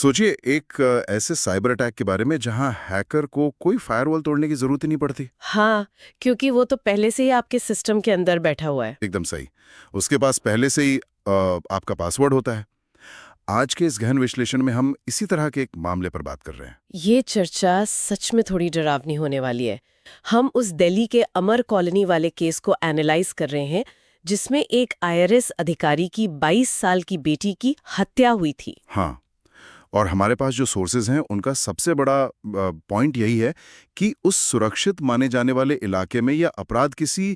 सोचिए एक ऐसे साइबर अटैक के बारे में जहां हैकर को कोई फायरवॉल तोड़ने की जरूरत ही नहीं पड़ती। हाँ, क्योंकि वो तो पहले से ही आपके सिस्टम के अंदर बैठा हुआ है। एकदम सही। उसके पास पहले से ही आपका पासवर्ड होता है। आज के इस गहन विश्लेषण में हम इसी तरह के एक मामले पर बात कर रहे हैं। ये चर्चा सच में थोड़ी डरावनी होने वाली है। हम उस दिल्ली के अमर कॉलोनी वाले केस को एनालाइज कर रहे हैं, जिसमें एक आईआरएस अधिकारी की 22 साल की बेटी की हत्या हुई थी। हाँ, और हमारे पास जो सोर्सेज हैं उनका सबसे बड़ा पॉइंट यही है कि उस सुरक्षित माने जाने वाले इलाके में यह अपराध किसी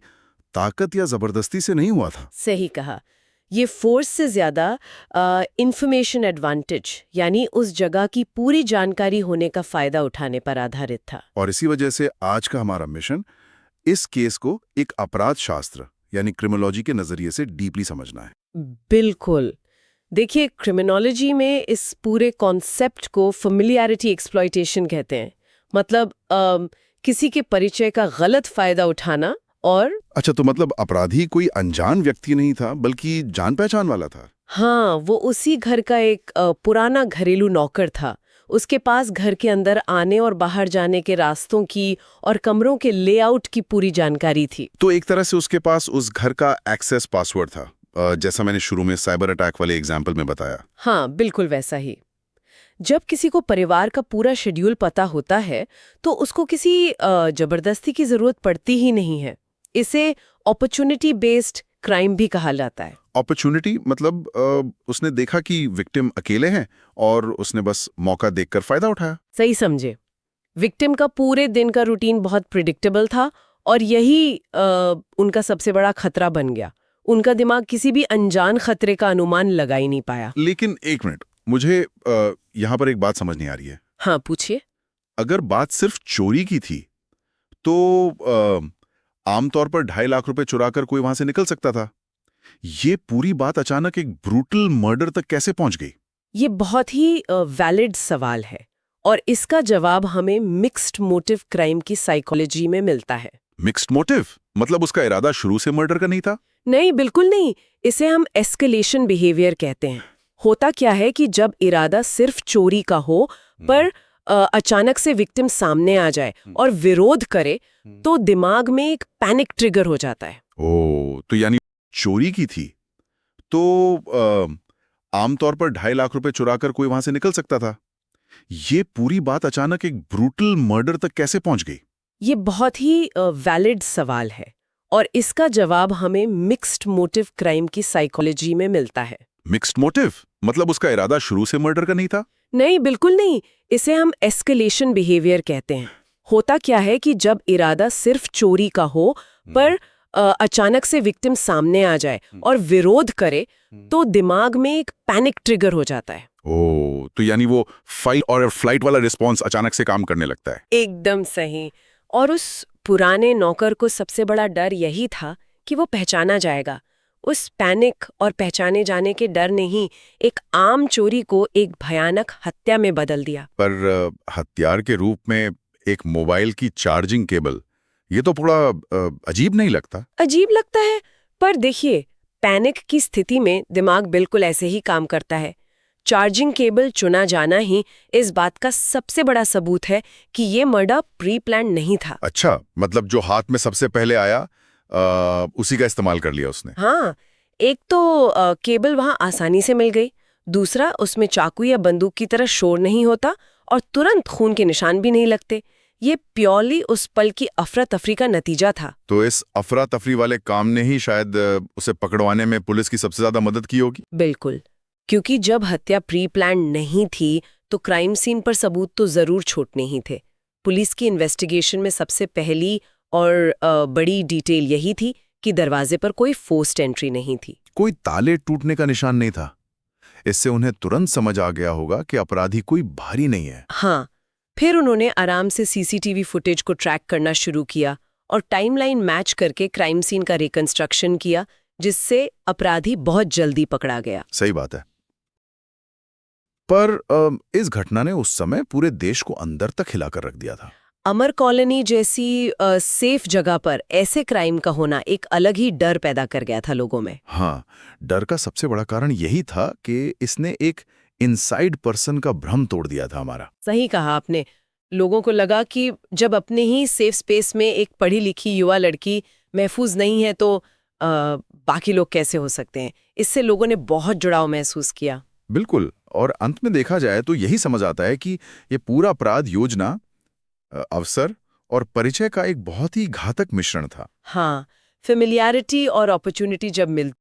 ताकत या जबरदस्ती से नहीं हुआ था। सही कहा। ये फोर्स से ज्यादा इंफॉर्मेशन एडवांटेज, यानी उस जगह की पूरी जानकारी होने का फायदा उठाने पर आधारित था। और इसी वजह से आज का हमारा मिशन इस केस को एक अपराध शास्त्र यानी क्रिमिनोलॉजी के नजरिए से डीपली समझना है। बिल्कुल। देखिए, क्रिमिनोलॉजी में इस पूरे कॉन्सेप्ट को फेमिलियरिटी एक्सप्लॉयटेशन कहते हैं। मतलब किसी के परिचय का गलत फायदा उठाना। और अच्छा, तो मतलब अपराधी कोई अनजान व्यक्ति नहीं था बल्कि जान पहचान वाला था। हाँ, वो उसी घर का एक पुराना घरेलू नौकर था। उसके पास घर के अंदर आने और बाहर जाने के रास्तों की और कमरों के लेआउट की पूरी जानकारी थी। तो एक तरह से उसके पास उस घर का एक्सेस पासवर्ड था, जैसा मैंने शुरू में साइबर अटैक वाले एग्जाम्पल में बताया। हाँ, बिल्कुल वैसा ही। जब किसी को परिवार का पूरा शेड्यूल पता होता है तो उसको किसी जबरदस्ती की जरूरत पड़ती ही नहीं है। इसे अपॉर्चुनिटी बेस्ड क्राइम भी कहा जाता है। अपॉर्चुनिटी मतलब उसने देखा कि विक्टिम अकेले हैं और उसने बस मौका देखकर फायदा उठाया। सही समझे। विक्टिम का पूरे दिन का रूटीन बहुत प्रिडिक्टेबल था और यही उनका सबसे बड़ा खतरा बन गया। उनका दिमाग किसी भी अनजान खतरे का अनुमान लगा ही नहीं पाया। लेकिन एक मिनट, मुझे यहाँ पर एक बात समझ नहीं आ रही है। हाँ, पूछिए। अगर बात सिर्फ चोरी की थी तो आमतौर पर 2.5 लाख रुपए चुराकर कोई वहां से निकल सकता था। ये पूरी बात अचानक एक ब्रूटल मर्डर तक कैसे पहुंच गई? ये बहुत ही वैलिड सवाल है और इसका जवाब हमें मिक्स्ड मोटिव क्राइम की साइकोलॉजी में मिलता है। मिक्स्ड मोटिव मतलब उसका इरादा शुरू से मर्डर का नहीं था? नहीं, बिल्कुल नहीं। इसे हम एस्केलेशन बिहेवियर कहते हैं। होता क्या है कि जब इरादा सिर्फ चोरी का हो पर अचानक से विक्टिम सामने आ जाए और विरोध करे तो दिमाग में एक पैनिक ट्रिगर हो जाता है। ओह, तो यानी चोरी की थी तो आमतौर पर 2.5 लाख रुपए चुराकर कोई वहां से निकल सकता था। ये पूरी बात अचानक एक ब्रूटल मर्डर तक कैसे पहुंच गई? ये बहुत ही वैलिड सवाल है और इसका जवाब हमें मिक्स्ड मोटिव क्राइम की साइकोलॉजी में मिलता है। मिक्स्ड मोटिव मतलब उसका इरादा शुरू से मर्डर का नहीं था? नहीं, बिल्कुल नहीं। इसे हम एस्केलेशन बिहेवियर कहते हैं। होता क्या है कि जब इरादा सिर्फ चोरी का हो पर अचानक से विक्टिम सामने आ जाए और विरोध करे तो दिमाग में एक पैनिक ट्रिगर हो जाता है। ओह, तो यानी वो फाइट और फ्लाइट वाला रिस्पॉन्स अचानक से काम करने लगता है। एकदम सही। और उस पुराने नौकर को सबसे बड़ा डर यही था कि वो पहचाना जाएगा। उस पैनिक और पहचाने जाने के डर ने ही एक आम चोरी को एक भयानक हत्या में बदल दिया। पर हथियार के रूप में एक मोबाइल की चार्जिंग केबल, ये तो थोड़ा अजीब नहीं लगता? अजीब लगता है, पर देखिए, पैनिक की स्थिति में दिमाग बिल्कुल ऐसे ही काम करता है। चार्जिंग केबल चुना जाना ही इस बात का सबसे बड़ा सबूत है कि ये मर्डर प्री प्लान नहीं था। अच्छा, मतलब जो हाथ में सबसे पहले आया उसी का इस्तेमाल कर लिया उसने। हाँ, एक तो केबल वहां आसानी से मिल गई, दूसरा उसमें चाकू या बंदूक की तरह शोर नहीं होता और तुरंत खून के निशान भी नहीं लगते। ये प्योरली उस पल की अफरा तफरी का नतीजा था। तो इस अफरा तफरी वाले काम ने ही शायद उसे पकड़वाने में पुलिस की सबसे ज्यादा मदद की होगी। बिल्कुल, क्योंकि जब हत्या प्री प्लान नहीं थी तो क्राइम सीन पर सबूत तो जरूर छूटने ही थे। पुलिस की इन्वेस्टिगेशन में सबसे पहली और बड़ी डिटेल यही थी कि दरवाजे पर कोई फोर्स्ड एंट्री नहीं थी। कोई ताले टूटने का निशान नहीं था। इससे उन्हें तुरंत समझ आ गया होगा कि अपराधी कोई भारी नहीं है। हाँ, फिर उन्होंने आराम से सीसीटीवी फुटेज को ट्रैक करना शुरू किया और टाइमलाइन मैच करके क्राइम सीन का रिकंस्ट्रक्शन किया, जिससे अपराधी बहुत जल्दी पकड़ा गया। सही बात है। पर इस घटना ने उस समय पूरे देश को अंदर तक हिलाकर रख दिया था। अमर कॉलोनी जैसी सेफ जगह पर ऐसे क्राइम का होना एक अलग ही डर पैदा कर गया था लोगों में। हाँ, डर का सबसे बड़ा कारण यही था कि इसने एक इनसाइड पर्सन का भ्रम तोड़ दिया था हमारा। सही कहा आपने। लोगों को लगा कि जब अपने ही सेफ स्पेस में एक पढ़ी लिखी युवा लड़की महफूज नहीं है तो बाकी लोग कैसे हो सकते हैं। इससे लोगों ने बहुत जुड़ाव महसूस किया। बिल्कुल, और अंत में देखा जाए तो यही समझ आता है कि ये पूरा अपराध योजना, अवसर और परिचय का एक बहुत ही घातक मिश्रण था। हाँ, फेमिलियरिटी और अपॉर्चुनिटी जब मिलती